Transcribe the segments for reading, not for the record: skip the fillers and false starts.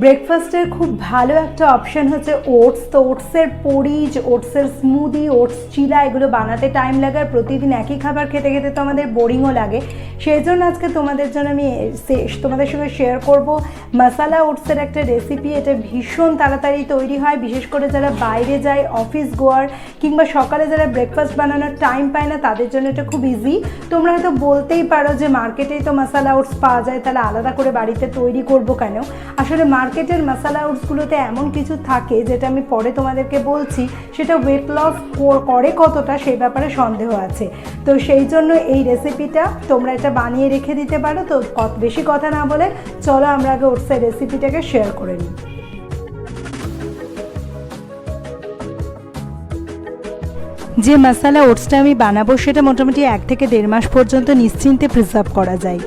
ব্রেকফাস্টের খুব ভালো একটা অপশন হচ্ছে ওটস। তো ওটসের পরিজ, ওটসের স্মুদি, ওটস চিলা এগুলো বানাতে টাইম লাগে, আর প্রতিদিন একই খাবার খেতে খেতে তো আমাদের বোরিংও লাগে। সেই জন্য আজকে তোমাদের জন্য আমি তোমাদের সঙ্গে শেয়ার করব মশালা ওটসের একটা রেসিপি। এটা ভীষণ তাড়াতাড়ি তৈরি হয়, বিশেষ করে যারা বাইরে যায়, অফিস গোয়ার, কিংবা সকালে যারা ব্রেকফাস্ট বানানোর টাইম পায় না, তাদের জন্য এটা খুব ইজি। তোমরা হয়তো বলতেই পারো যে মার্কেটেই তো মশালা ওটস পাওয়া যায়, তাহলে আলাদা করে বাড়িতে তৈরি করব কেন? আসলে মার্কেটের মশালা ওটসগুলোতে এমন কিছু থাকে যেটা আমি পরে তোমাদেরকে বলছি, সেটা ওয়েট লস করে কতটা সেই ব্যাপারে সন্দেহ আছে। তো সেই জন্য এই রেসিপিটা তোমরা এটা বানিয়ে রেখে দিতে পারো। তো বেশি কথা না বলে চলো আমরা আগে ওটসের রেসিপিটাকে শেয়ার করে নিই। যে মশালা ওটসটা আমি বানাবো সেটা মোটামুটি 1 থেকে 1.5 মাস পর্যন্ত নিশ্চিন্তে প্রিজার্ভ করা যায়।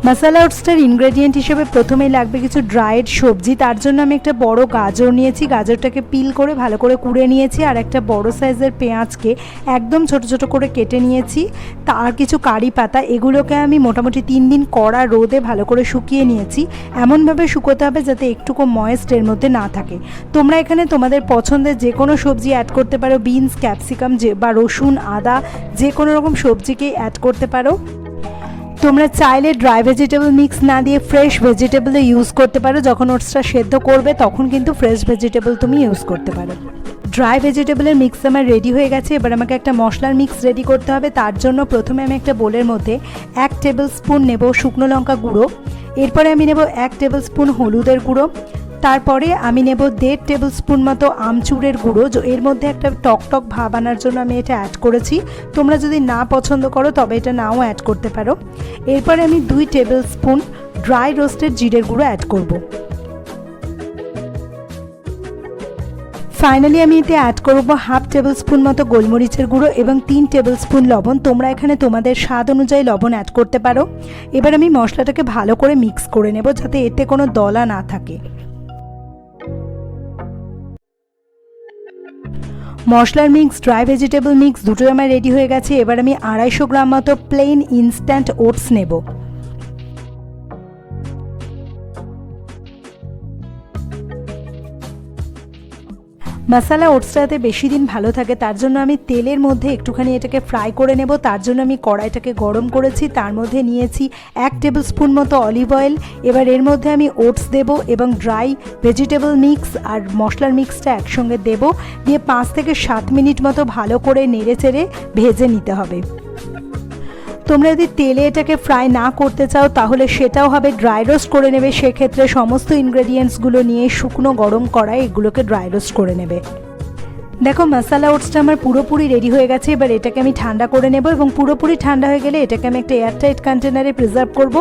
মশালা ওটসটার ইনগ্রেডিয়েন্ট হিসেবে প্রথমেই লাগবে কিছু ড্রাইড সবজি। তার জন্য আমি একটা বড় গাজর নিয়েছি, গাজরটাকে পিল করে ভালো করে কুড়ে নিয়েছি, আর একটা বড় সাইজের পেঁয়াজকে একদম ছোট ছোট করে কেটে নিয়েছি। তার কিছু কারি পাতা, এগুলোকে আমি মোটামুটি 3 দিন কড়া রোদে ভালো করে শুকিয়ে নিয়েছি। এমনভাবে শুকোতে হবে যাতে একটুকু ময়েস্ট এর মধ্যে না থাকে। তোমরা এখানে তোমাদের পছন্দের যে কোনো সবজি অ্যাড করতে পারো, বিনস, ক্যাপসিকাম বা রসুন, আদা, যে কোনো রকম সবজিকেই অ্যাড করতে পারো। তোমরা চাইলে ড্রাই ভেজিটেবল মিক্স না দিয়ে ফ্রেশ ভেজিটেবলও ইউজ করতে পারো। যখন ওটসটা সেদ্ধ করবে তখন কিন্তু ফ্রেশ ভেজিটেবল তুমি ইউজ করতে পারো। ড্রাই ভেজিটেবলের মিক্স আমার রেডি হয়ে গেছে। এবার আমাকে একটা মশলার মিক্স রেডি করতে হবে। তার জন্য প্রথমে আমি একটা বোলের মধ্যে 1 টেবিল স্পুন নেব শুকনো লঙ্কা গুঁড়ো, এরপরে আমি নেব 1 টেবিল স্পুন হলুদের গুঁড়ো, তারপরে আমি নেব 1.5 টেবিল স্পুন মতো আমচুরের গুঁড়ো। এর মধ্যে একটা টক টক ভাব আনার জন্য আমি এটা অ্যাড করেছি। তোমরা যদি না পছন্দ করো তবে এটা নাও অ্যাড করতে পারো। এরপরে আমি 2 টেবিল স্পুন ড্রাই রোস্টেড জিরের গুঁড়ো অ্যাড করব। ফাইনালি আমি এতে অ্যাড করব 1/2 টেবিল স্পুন মতো গোলমরিচের গুঁড়ো এবং 3 টেবিল স্পুন লবণ। তোমরা এখানে তোমাদের স্বাদ অনুযায়ী লবণ অ্যাড করতে পারো। এবার আমি মশলাটাকে ভালো করে মিক্স করে নেব যাতে এতে কোনো দলা না থাকে। মশলার মিক্স, ড্রাই ভেজিটেবল মিক্স দুটোই আমার রেডি হয়ে গেছে। এবার আমি 250 গ্রাম মতো প্লেন ইনস্ট্যান্ট ওটস নেব। মশালা ওটসটাতে বেশি দিন ভালো থাকে, তার জন্য আমি তেলের মধ্যে একটুখানি এটাকে ফ্রাই করে নেব। তার জন্য আমি কড়াইটাকে গরম করেছি, তার মধ্যে নিয়েছি 1 টেবিল স্পুন মতো অলিভ অয়েল। এবার এর মধ্যে আমি ওটস দেব এবং ড্রাই ভেজিটেবল মিক্স আর মশলার মিক্সটা একসঙ্গে দেব, দিয়ে 5 থেকে 7 মিনিট মতো ভালো করে নেড়ে চেড়ে ভেজে নিতে হবে। তোমরা যদি তেলে এটাকে ফ্রাই না করতে চাও তাহলে সেটাও হবে, ড্রাই রোস্ট করে নেবে। সেক্ষেত্রে সমস্ত ইনগ্রেডিয়েন্টসগুলো নিয়ে শুকনো গরম কড়াই এগুলোকে ড্রাই রোস্ট করে নেবে। দেখো মশালা ওটসটা আমার পুরোপুরি রেডি হয়ে গেছে। এবার এটাকে আমি ঠান্ডা করে নেব এবং পুরোপুরি ঠান্ডা হয়ে গেলে এটাকে আমি একটা এয়ারটাইট কন্টেনারে প্রিজার্ভ করব।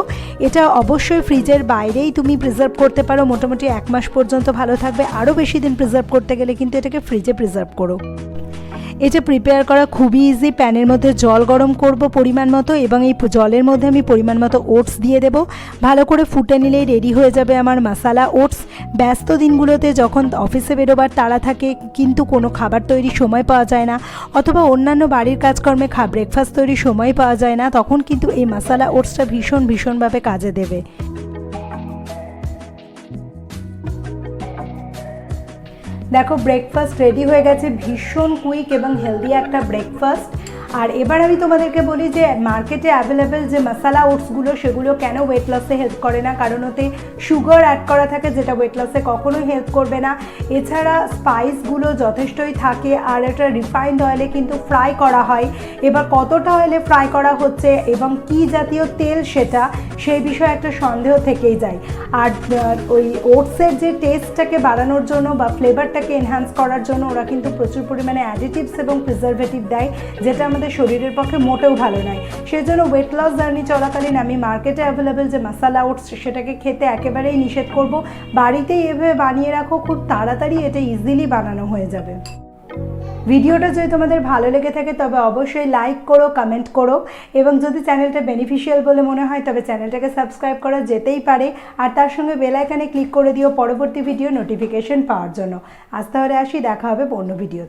এটা অবশ্যই ফ্রিজের বাইরেই তুমি প্রিজার্ভ করতে পারো, মোটামুটি 1 মাস পর্যন্ত ভালো থাকবে। আরও বেশি দিন প্রিজার্ভ করতে গেলে কিন্তু এটাকে ফ্রিজে প্রিজার্ভ করো। এটা প্রিপেয়ার করা খুবই ইজি। প্যানের মধ্যে জল গরম করব পরিমাণ মতো এবং এই জলের মধ্যে আমি পরিমাণ মতো ওটস দিয়ে দেব। ভালো করে ফুটে নিলেই রেডি হয়ে যাবে আমার মশালা ওটস। ব্যস্ত দিনগুলোতে যখন অফিসে বেরোবার তাড়া থাকে কিন্তু কোনো খাবার তৈরির সময় পাওয়া যায় না, অথবা অন্যান্য বাড়ির কাজকর্মে ব্রেকফাস্ট তৈরির সময় পাওয়া যায় না, তখন কিন্তু এই মশালা ওটসটা ভীষণভাবে কাজে দেবে। দেখো ব্রেকফাস্ট রেডি হয়ে গেছে, ভীষণ কুইক এবং হেলদি একটা ব্রেকফাস্ট। আর এবার আমি তোমাদেরকে বলি যে মার্কেটে অ্যাভেলেবেল যে মশালা ওটসগুলো সেগুলো কেন ওয়েট লসে হেল্প করে না, কারণ ওতে সুগার অ্যাড করা থাকে যেটা ওয়েট লসে কখনোই হেল্প করবে না। এছাড়া স্পাইসগুলো যথেষ্টই থাকে, আর এটা রিফাইন্ড অয়েলে কিন্তু ফ্রাই করা হয়। এবার কতটা অয়েলে ফ্রাই করা হচ্ছে এবং কি জাতীয় তেল সেটা, সেই বিষয়ে একটা সন্দেহ থেকেই যায়। আর ওই ওটসের যে টেস্টটাকে বাড়ানোর জন্য বা ফ্লেভারটাকে এনহ্যান্স করার জন্য ওরা কিন্তু প্রচুর পরিমাণে অ্যাডিটিভস এবং প্রিজারভেটিভ দেয়, যেটা আমাদের শরীরের পক্ষে মোটেও ভালো নয়। সেই জন্য ওয়েট লস জার্নি চলাকালীন আমি মার্কেটে অ্যাভেলেবেল যে মশালা ওটস সেটাকে খেতে একেবারেই নিষেধ করব। বাড়িতেই এভাবে বানিয়ে রাখো, খুব তাড়াতাড়ি এটা ইজিলি বানানো হয়ে যাবে। ভিডিওটা যদি তোমাদের ভালো লেগে থাকে তবে অবশ্যই লাইক করো, কমেন্ট করো, এবং যদি চ্যানেলটা বেনিফিশিয়াল বলে মনে হয় তবে চ্যানেলটাকে সাবস্ক্রাইব করা যেতেই পারে। আর তার সঙ্গে বেল আইকনে ক্লিক করে দিও পরবর্তী ভিডিও নোটিফিকেশন পাওয়ার জন্য। আজ তাহলে আসি, দেখা হবে অন্য ভিডিওতে।